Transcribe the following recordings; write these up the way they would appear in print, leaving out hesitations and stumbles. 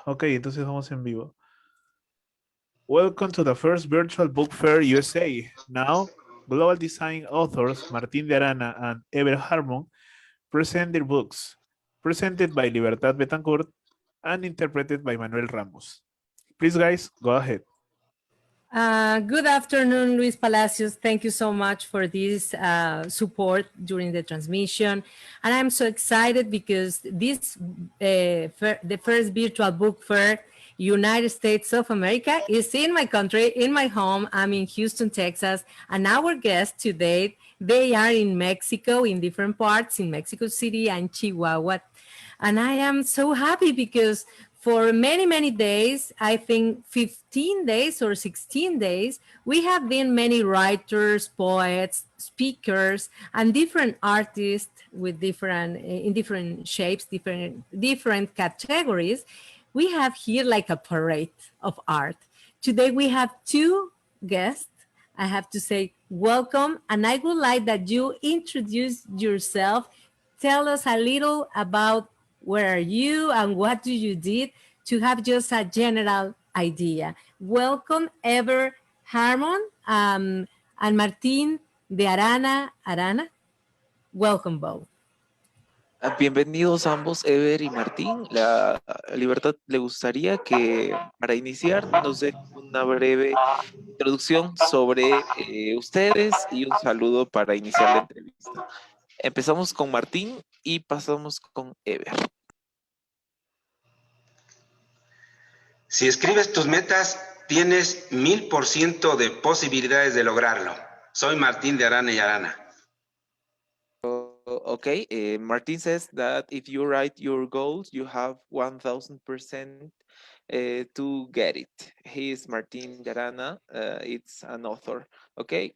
Ok, entonces vamos en vivo. Welcome to the first virtual book fair USA. Now, global design authors Martín de Arana and Ever Harmon present their books, presented by Libertad Betancourt and interpreted by Manuel Ramos. Please, guys, go ahead. Good afternoon, Luis Palacios. Thank you so much for this support during the transmission. And I'm so excited because this, the first virtual book fair, United States of America, is in my country, in my home. I'm in Houston, Texas. And our guests today, they are in Mexico, in different parts, in Mexico City and Chihuahua. And I am so happy because for many, many days, I think 15 days or 16 days, we have been many writers, poets, speakers, and different artists with different, in different shapes, different categories. We have here like a parade of art. Today we have two guests. I have to say welcome, and I would like that you introduce yourself. Tell us a little about where are you and what do you did to have just a general idea. Welcome, Ever Harmon and Martín de Arana. Welcome both. Bienvenidos ambos, Ever y Martín. La Libertad le gustaría que para iniciar nos dé una breve introducción sobre ustedes y un saludo para iniciar la entrevista. Empezamos con Martín y pasamos con Ever. Si escribes tus metas, tienes 1000% de posibilidades de lograrlo. Soy Martín de Arana y Arana. Okay, Martin says that if you write your goals, you have 1000% to get it. He is Martín de Arana, it's an author. Okay,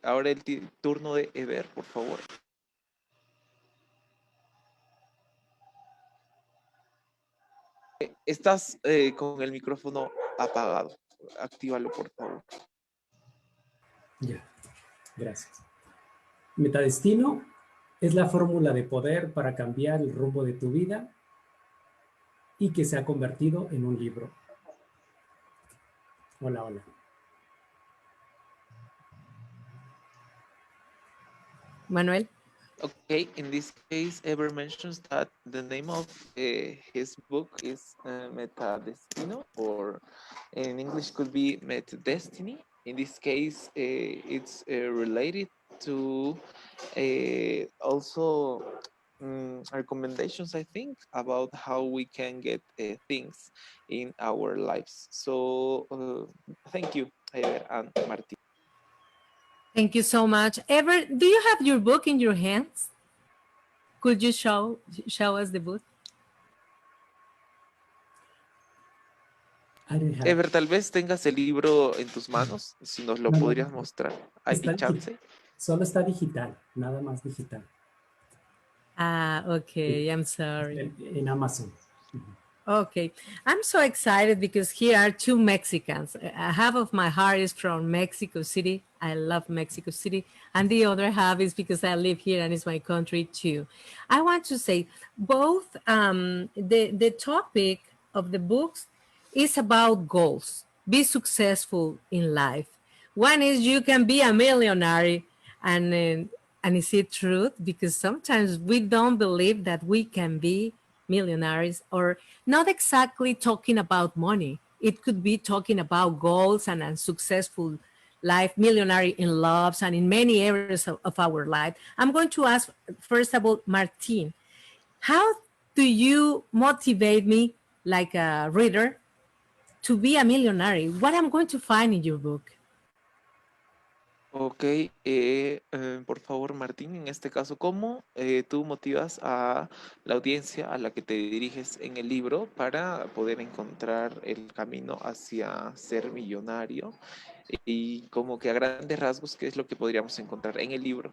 ahora el turno de Ever, por favor. Estás con el micrófono apagado. Actívalo, por favor. Ya, gracias. Metadestino es la fórmula de poder para cambiar el rumbo de tu vida y que se ha convertido en un libro. Hola, hola. Manuel. Okay, in this case, Ever mentions that the name of his book is Metadestino, or in English could be Metadestiny. In this case, it's related to also recommendations, I think, about how we can get things in our lives. So thank you, Ever and Martín. Thank you so much. Ever, do you have your book in your hands? Could you show us the book? Ever, tal vez tengas el libro en tus manos, si nos lo podrías mostrar. ¿Hay chance? Solo está digital, nada más digital. Ah, okay, I'm sorry. En Amazon. Okay, I'm so excited because here are two Mexicans. Half of my heart is from Mexico City. I love Mexico City. And the other half is because I live here and it's my country too. I want to say both the topic of the books is about goals. Be successful in life. One is you can be a millionaire, and is it true? Because sometimes we don't believe that we can be millionaires, or not exactly talking about money. It could be talking about goals and a successful life, millionaire in loves and in many areas of our life. I'm going to ask, first of all, Martín, how do you motivate me like a reader to be a millionaire? What I'm going to find in your book? Ok, por favor, Martín, en este caso, ¿cómo tú motivas a la audiencia a la que te diriges en el libro para poder encontrar el camino hacia ser millonario? Y como que a grandes rasgos, ¿qué es lo que podríamos encontrar en el libro?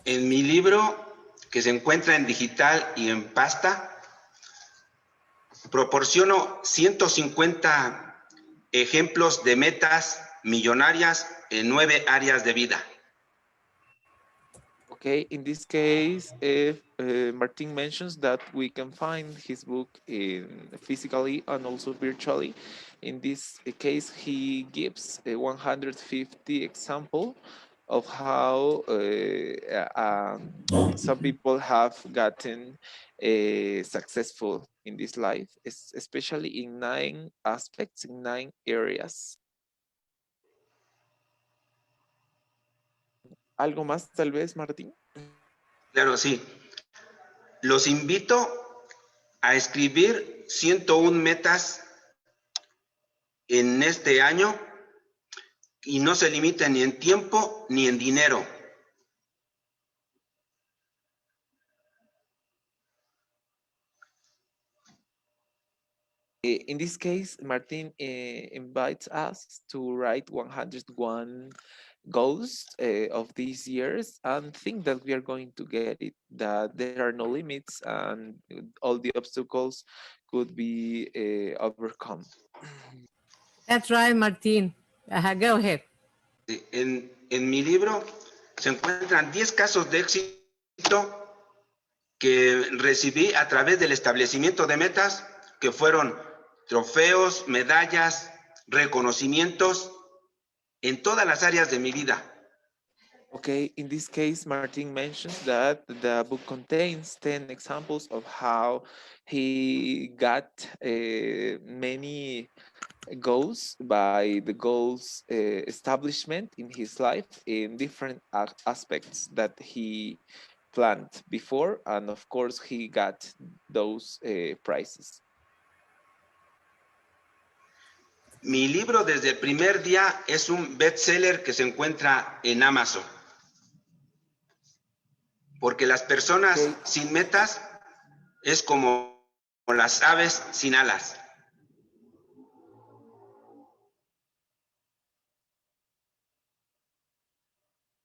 En mi libro, que se encuentra en digital y en pasta, proporciono 150 ejemplos de metas millonarias en 9 áreas de vida. Okay, in this case, if Martin mentions that we can find his book in physically and also virtually. In this case, he gives a 150 example of how some people have gotten successful in this life, especially in 9 aspects, in 9 areas. ¿Algo más tal vez, Martín? Claro, sí. Los invito a escribir 101 metas en este año y no se limiten ni en tiempo ni en dinero. In this case, Martin invites us to write 101 goals of these years and think that we are going to get it, that there are no limits and all the obstacles could be overcome. That's right, Martin. Go ahead. En mi libro se encuentran 10 casos de éxito que recibí a través del establecimiento de metas, que fueron trofeos, medallas, reconocimientos en todas las áreas de mi vida. Okay, in this case, Martin mentions that the book contains 10 examples of how he got many goals by the goals establishment in his life in different aspects that he planned before, and of course he got those prizes. Mi libro desde el primer día es un bestseller que se encuentra en Amazon. Porque las personas sin metas es como las aves sin alas.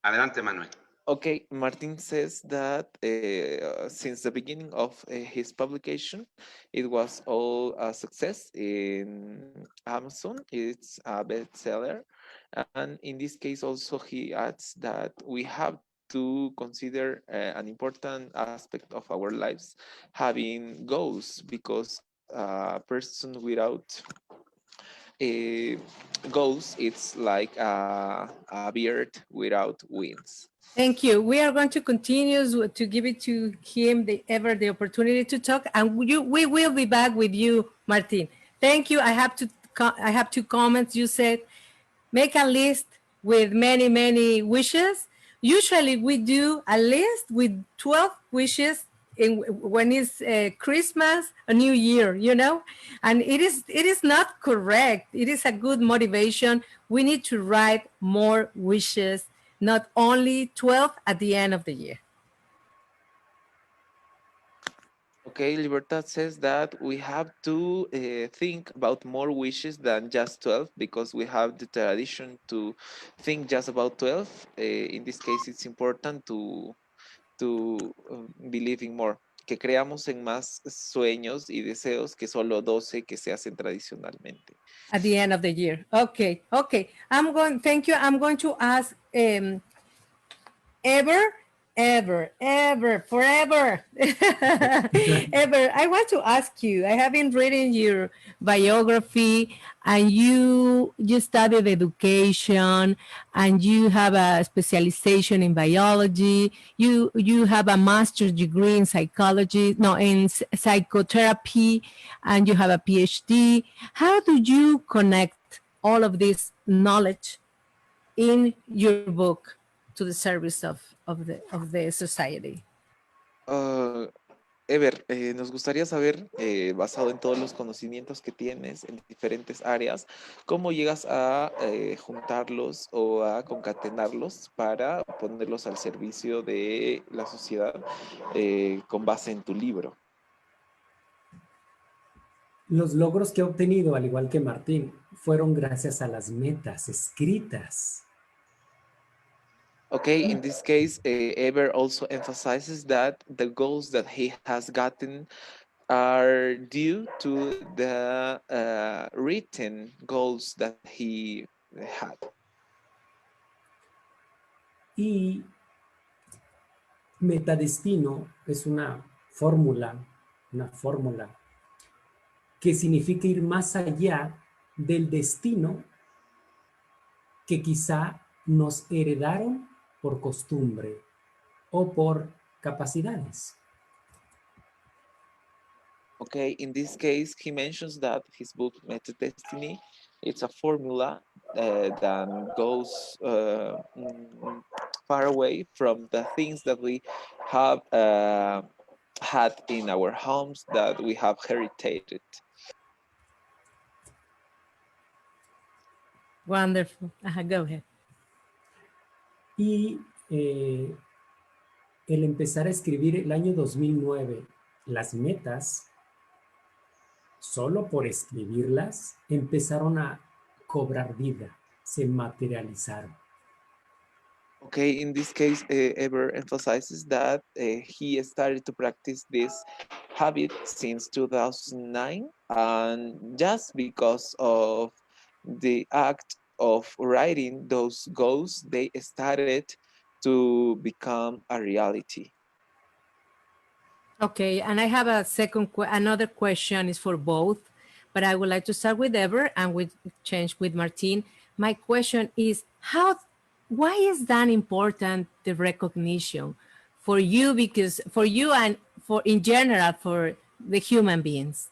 Adelante, Manuel. Okay, Martin says that since the beginning of his publication, it was all a success in Amazon. It's a bestseller. And in this case, also, he adds that we have to consider an important aspect of our lives having goals, because a person without goals, it's like a bird without wings. Thank you. We are going to continue to give it to him the opportunity to talk, and we will be back with you, Martin. Thank you. I have two comments. You said make a list with many wishes. Usually we do a list with 12 wishes when it's Christmas, a new year, you know, and it is not correct. It is a good motivation. We need to write more wishes, not only 12 at the end of the year. Okay, Libertad says that we have to think about more wishes than just 12, because we have the tradition to think just about 12. In this case, it's important to believe in more, que creamos en más sueños y deseos que solo 12 que se hacen tradicionalmente. At the end of the year. Okay. Thank you. I'm going to ask forever. Ever, I want to ask you, I have been reading your biography, and you studied education, and you have a specialization in biology. You have a master's degree in psychology, no, in psychotherapy, and you have a PhD. How do you connect all of this knowledge in your book to the service of the society? Ever, nos gustaría saber, basado en todos los conocimientos que tienes en diferentes áreas, cómo llegas a juntarlos o a concatenarlos para ponerlos al servicio de la sociedad con base en tu libro. Los logros que he obtenido, al igual que Martín, fueron gracias a las metas escritas. Okay, in this case, Eber also emphasizes that the goals that he has gotten are due to the written goals that he had. Y Metadestino es una fórmula que significa ir más allá del destino que quizá nos heredaron por costumbre o por capacidades. Okay, in this case, he mentions that his book Meta Destiny, it's a formula that goes far away from the things that we have had in our homes, that we have heritated. Wonderful. Go ahead. Y el empezar a escribir el año 2009 las metas, solo por escribirlas, empezaron a cobrar vida, se materializaron. Okay, in this case, Eber emphasizes that he started to practice this habit since 2009, and just because of the act of writing those goals, they started to become a reality. Okay, and I have a another question is for both, but I would like to start with Ever and we change with Martin. My question is why is that important, the recognition for you, because for you and for in general for the human beings?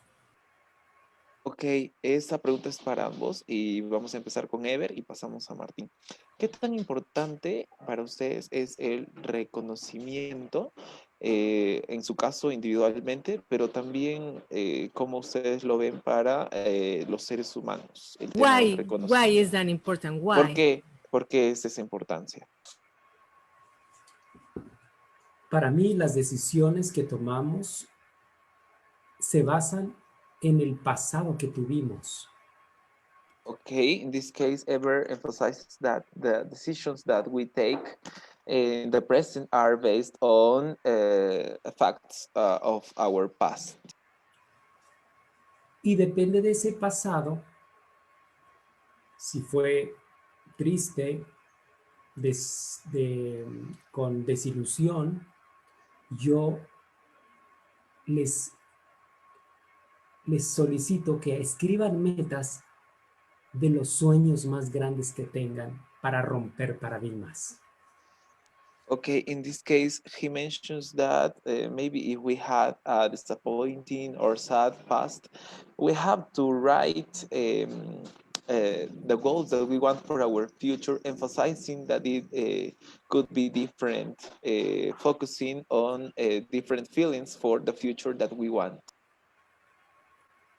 Ok, esta pregunta es para ambos y vamos a empezar con Ever y pasamos a Martín. ¿Qué tan importante para ustedes es el reconocimiento, en su caso individualmente, pero también cómo ustedes lo ven para los seres humanos? El tema del Why reconocimiento. is that important? Why? ¿Por qué es esa importancia? Para mí, las decisiones que tomamos se basan en el pasado que tuvimos. Okay, in this case, Ever emphasizes that the decisions that we take in the present are based on facts of our past. Y depende de ese pasado, si fue triste, con desilusión, yo les solicito que escriban metas de los sueños más grandes que tengan para romper paradigmas. Okay, in this case, he mentions that maybe if we had a disappointing or sad past, we have to write the goals that we want for our future, emphasizing that it could be different, focusing on different feelings for the future that we want.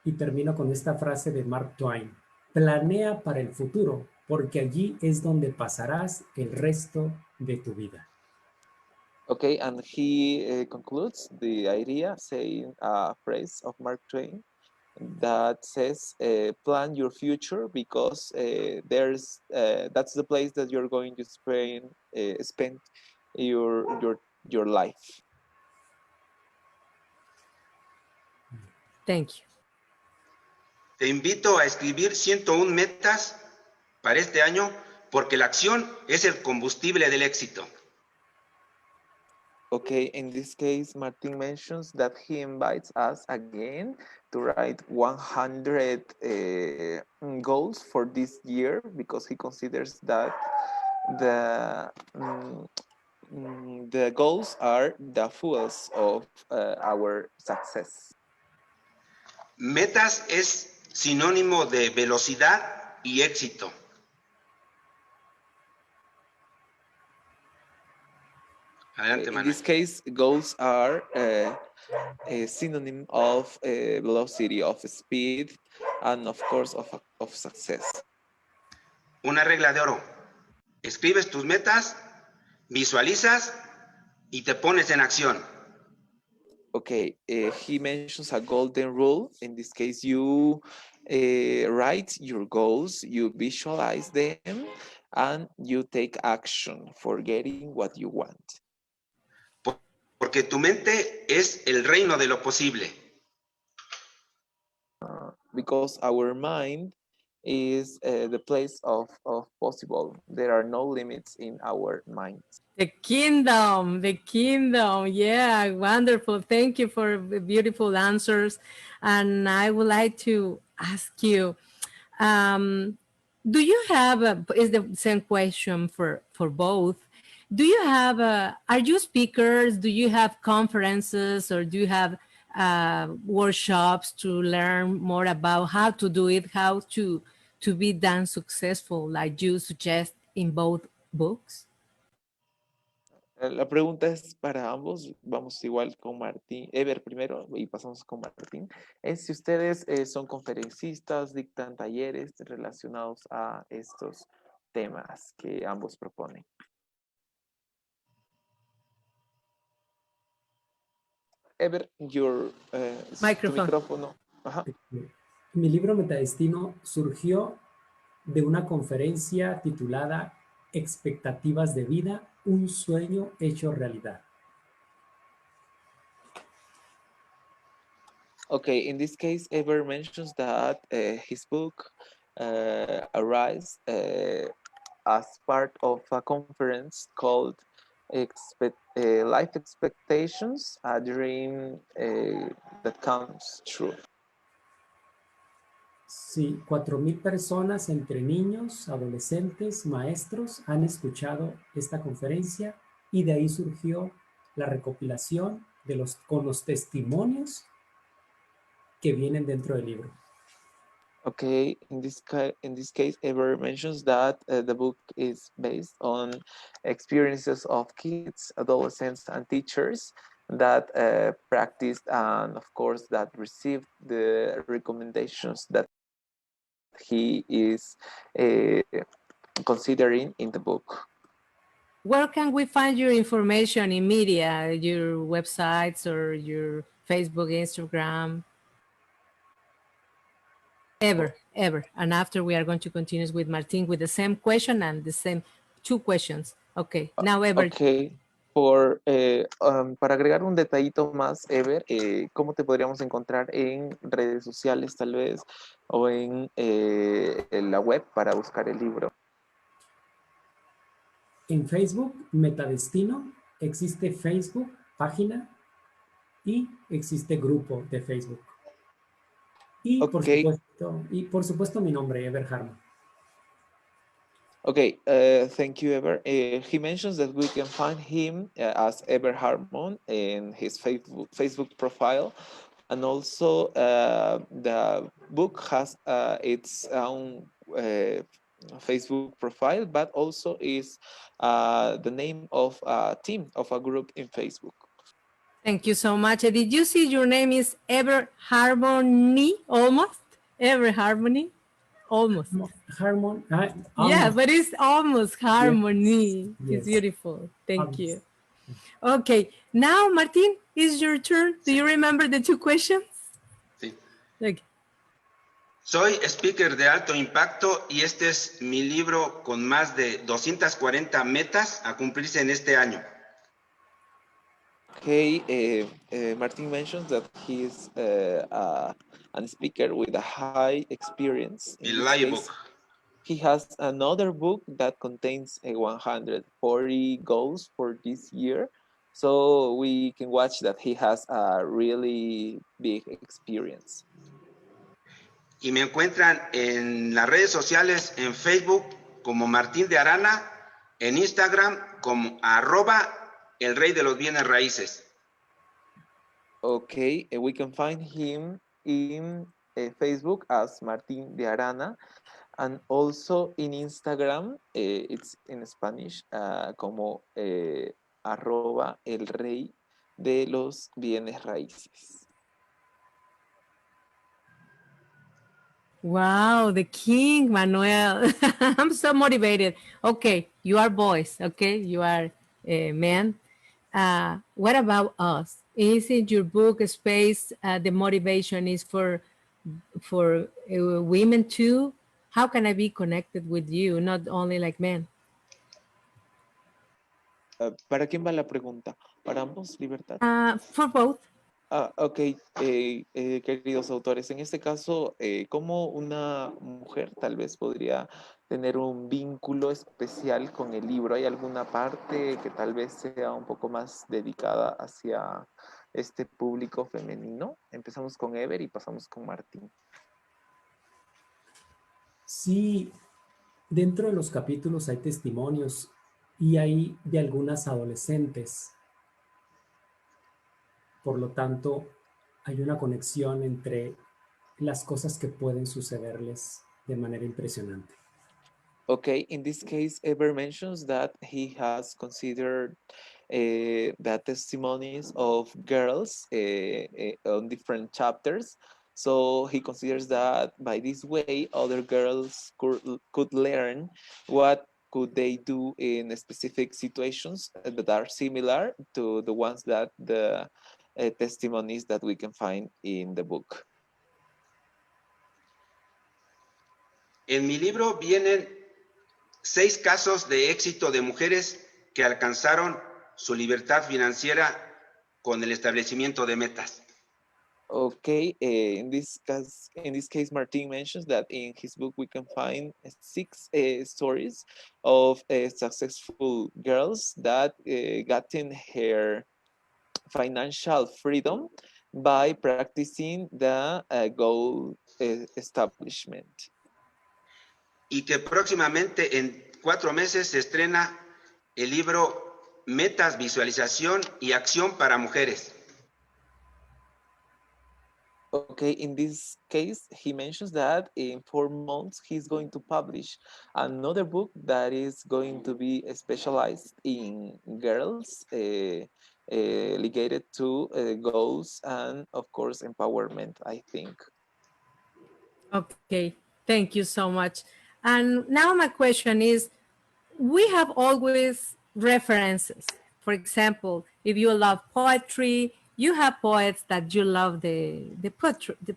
Y termino con esta frase de Mark Twain: planea para el futuro, porque allí es donde pasarás el resto de tu vida. Okay, and he concludes the idea saying a phrase of Mark Twain that says, plan your future, because that's the place that you're going to spend your life. Thank you. Te invito a escribir 101 metas para este año, porque la acción es el combustible del éxito. Okay, in this case, Martin mentions that he invites us again to write 100 goals for this year, because he considers that the goals are the fuels of our success. Metas es sinónimo de velocidad y éxito. Adelante, In Manuel. this case, goals are a synonym of velocity, of speed, and of course of success. Una regla de oro. Escribes tus metas, visualizas y te pones en acción. Okay, he mentions a golden rule. In this case, you write your goals, you visualize them, and you take action for getting what you want. Porque tu mente es el reino de lo posible. Because our mind is the place of possible. There are no limits in our minds. The kingdom, the kingdom. Yeah, wonderful. Thank you for the beautiful answers. And I would like to ask you, do you have is the same question for both. Do you have are you speakers? Do you have conferences, or do you have workshops to learn more about how to do it, how to be done successful, like you suggest in both books? La pregunta es para ambos, vamos igual con Martín, Ever primero y pasamos con Martín. Es si ustedes son conferencistas, dictan talleres relacionados a estos temas que ambos proponen. Ever, tu Microphone. micrófono. Ajá. Mi libro Metadestino surgió de una conferencia titulada Expectativas de vida, un sueño hecho realidad. Okay, in this case, Ever mentions that his book arises as part of a conference called Life Expectations, a Dream that Comes True. Sí, 4,000 personas entre niños, adolescentes, maestros han escuchado esta conferencia y de ahí surgió la recopilación con los testimonios que vienen dentro del libro. Okay, in this case, Ever mentions that the book is based on experiences of kids, adolescents, and teachers that practiced and, of course, that received the recommendations that he is considering in the book. Where can we find your information in media, your websites or your Facebook, Instagram? Ever. And after we are going to continue with Martin with the same question and the same 2 questions. Okay, now Ever. Okay, para agregar un detallito más, Ever, ¿cómo te podríamos encontrar en redes sociales tal vez o en la web para buscar el libro? En Facebook, Metadestino, existe Facebook, página, y existe grupo de Facebook. Y, Okay. por supuesto mi nombre, Ever Harmon. Okay, thank you, Ever. He mentions that we can find him as Ever Harmon in his Facebook profile. And also the book has its own Facebook profile, but also is the name of a team, of a group in Facebook. Thank you so much. Did you see your name is Ever Harmony? Almost? Ever Harmony? Almost. Harmon. Yeah, but it's almost harmony. Yes. It's beautiful. Thank Almost. you. Okay, now Martin, it's your turn. Do you remember the 2 questions? Sí. Okay. Soy speaker de alto impacto y este es mi libro con más de 240 metas a cumplirse en este año. Okay, Martin mentions that he is a speaker with a high experience. In this case, book. he has another book that contains 140 goals for this year. So we can watch that he has a really big experience. Y me encuentran en las redes sociales, en Facebook como Martín de Arana, en Instagram como @el rey de los bienes raíces. Okay, we can find him in Facebook as Martín de Arana, and also in Instagram, it's in Spanish, como @el rey de los bienes raíces. Wow, the king, Manuel. I'm so motivated. Okay, you are boys, okay? You are men. What about us? Is in your book space the motivation is for women too? How can I be connected with you, not only like men? ¿Para quién va la pregunta? ¿Para ambos, Libertad? For both. Ok, queridos autores, en este caso, ¿cómo una mujer tal vez podría tener un vínculo especial con el libro? ¿Hay alguna parte que tal vez sea un poco más dedicada hacia este público femenino? Empezamos con Ever y pasamos con Martín. Sí, dentro de los capítulos hay testimonios y hay de algunas adolescentes. Por lo tanto, hay una conexión entre las cosas que pueden sucederles de manera impresionante. Okay, in this case, Ever mentions that he has considered the testimonies of girls on different chapters. So he considers that by this way, other girls could learn what could they do in specific situations that are similar to the ones that the testimonies that we can find in the book. En mi libro vienen 6 casos de éxito de mujeres que alcanzaron su libertad financiera con el establecimiento de metas. Okay, in this case, Martin mentions that in his book we can find 6 stories of successful girls that gotten her financial freedom by practicing the goal establishment. Y que próximamente en 4 meses se estrena el libro Metas, Visualización y Acción para Mujeres. Okay, in this case, he mentions that in 4 months he's going to publish another book that is going to be specialized in girls related to goals and, of course, empowerment, I think. Okay, thank you so much. And now my question is, we have always references. For example, if you love poetry, you have poets that you love the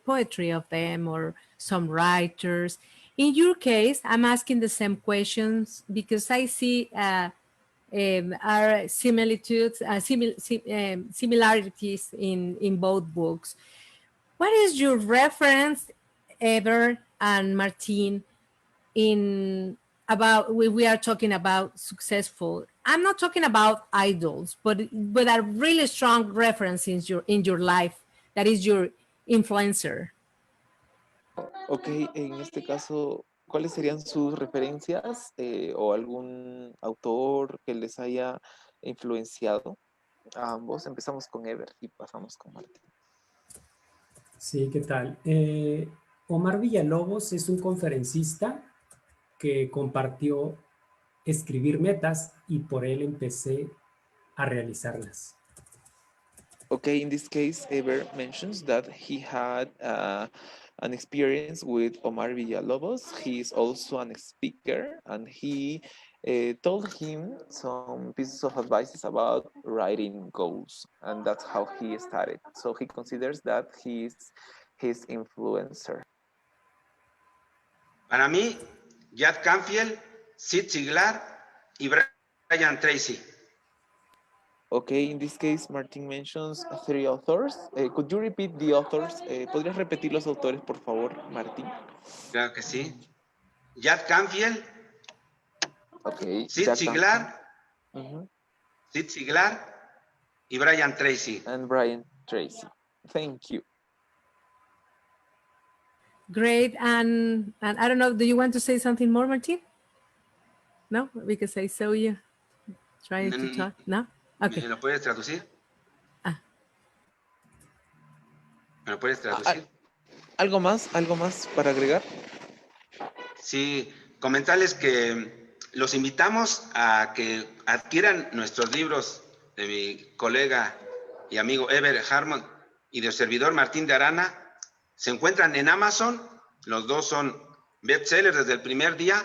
poetry of them, or some writers. In your case, I'm asking the same questions because I see our similitudes, similarities in both books. What is your reference, Ever and Martin, in about we are talking about successful? I'm not talking about idols, but a really strong reference in your life that is your influencer. Ok, en este caso, ¿cuáles serían sus referencias o algún autor que les haya influenciado a ambos? Empezamos con Ever y pasamos con Martín. Sí, ¿qué tal? Omar Villalobos es un conferencista que compartió escribir metas y por él empecé a realizarlas. Okay, in this case, Ever mentions that he had an experience with Omar Villalobos. He is also a speaker, and he told him some pieces of advice about writing goals, and that's how he started. So he considers that he is his influencer. Para mí, Jack Canfield, Sid Ziglar y Brian Tracy. Okay, in this case, Martin mentions 3 authors. Could you repeat the authors? ¿Podrías repetir los autores, por favor, Martín? Claro que sí. Jack Canfield, Okay, Sid Jack Ziglar, Canfield. Sid Ziglar y Brian Tracy. And Brian Tracy. Thank you. Great. And I don't know, do you want to say something more, Martin? No, because I saw you trying to talk. No? Okay. ¿Me lo puedes traducir? Ah. ¿Me lo puedes traducir? ¿Algo más para agregar? Sí, comentarles que los invitamos a que adquieran nuestros libros de mi colega y amigo Ever Harmon y del servidor Martín de Arana. Se encuentran en Amazon, los dos son bestsellers desde el primer día.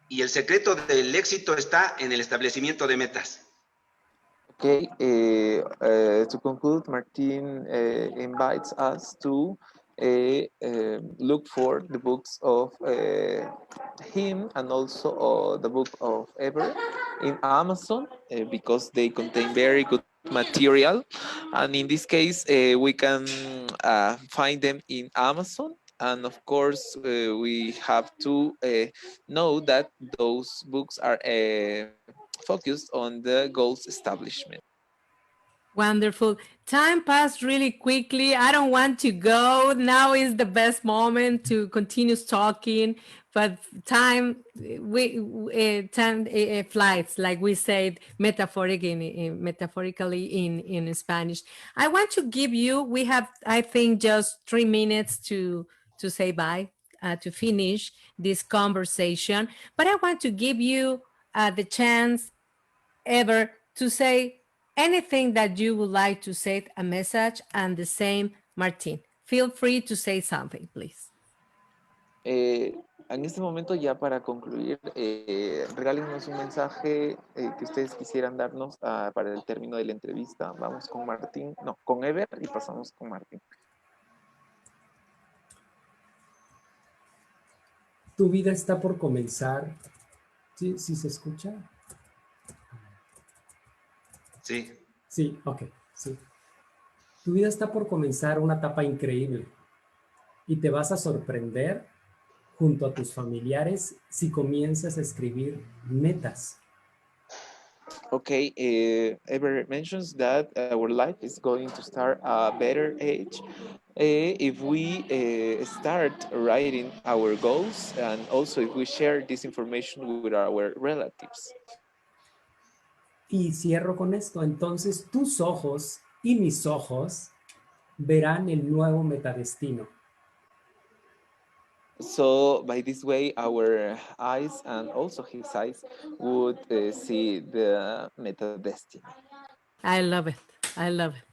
Y el secreto del éxito está en el establecimiento de metas. Okay, to conclude, Martin invites us to look for the books of him and also the book of Ever in Amazon because they contain very good material, and in this case we can find them in Amazon, and of course we have to know that those books are focused on the goals establishment. Wonderful. Time passed really quickly. I don't want to go. Now is the best moment to continue talking, but time flies, like we said metaphorically in Spanish. I want to give you. We have, I think, just 3 minutes to say bye, to finish this conversation. But I want to give you the chance ever to say anything that you would like to say, a message, and the same, Martin. Feel free to say something, please. En este momento, ya para concluir, regálenos un mensaje que ustedes quisieran darnos para el término de la entrevista. Vamos con Martín, no, con Ever y pasamos con Martín. Tu vida está por comenzar. ¿Sí, sí se escucha? Sí. Sí, ok, sí. Tu vida está por comenzar una etapa increíble y te vas a sorprender junto a tus familiares si comienzas a escribir metas. Okay, Ever mentions that our life is going to start a better age if we start writing our goals, and also if we share this information with our relatives. Y cierro con esto. Entonces tus ojos y mis ojos verán el nuevo metadestino. So by this way, our eyes and also his eyes would see the meta destiny. I love it. I love it.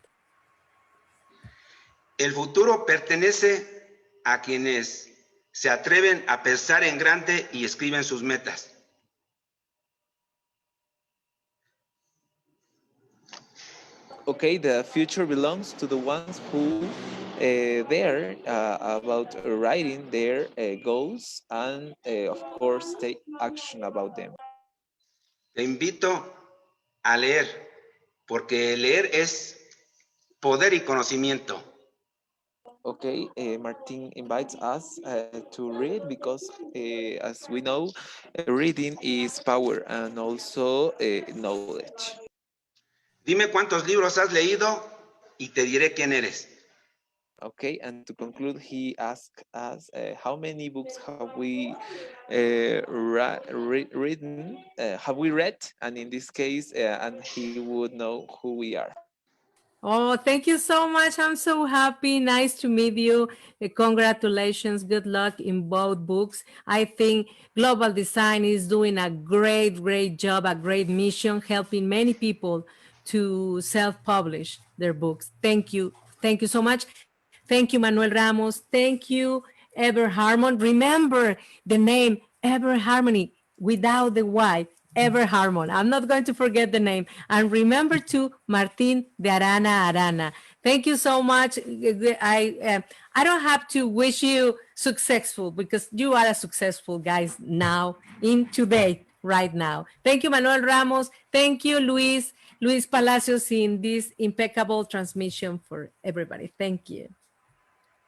El futuro pertenece a quienes se atreven a pensar en grande y escriben sus metas. Okay, the future belongs to the ones who dare about writing their goals and of course take action about them. Te invito a leer, porque leer es poder y conocimiento. Okay, Martin invites us to read because, as we know, reading is power and also knowledge. Dime cuántos libros has leído y te diré quién eres. Okay, and to conclude, he asked us how many books have we written, have we read, and in this case, and he would know who we are. Oh, thank you so much. I'm so happy. Nice to meet you. Congratulations. Good luck in both books. I think Global Design is doing a great job, a great mission, helping many people to self-publish their books. Thank you. Thank you so much. Thank you, Manuel Ramos. Thank you, Ever Harmon. Remember the name Ever Harmony without the Y. Ever Harmon. I'm not going to forget the name. And remember to Martin de Arana. Thank you so much. I don't have to wish you successful because you are a successful guys now in today, right now. Thank you, Manuel Ramos. Thank you, Luis Palacios, in this impeccable transmission for everybody. Thank you.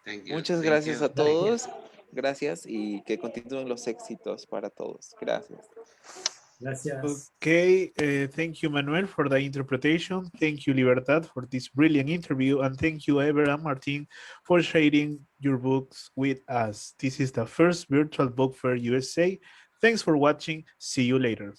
Thank you. Muchas Thank gracias you. a todos. Gracias y que continúen los éxitos para todos. Gracias. Gracias. Okay, thank you, Manuel, for the interpretation. Thank you, Libertad, for this brilliant interview. And thank you, Ever and Martin, for sharing your books with us. This is the first Virtual Book Fair USA. Thanks for watching. See you later.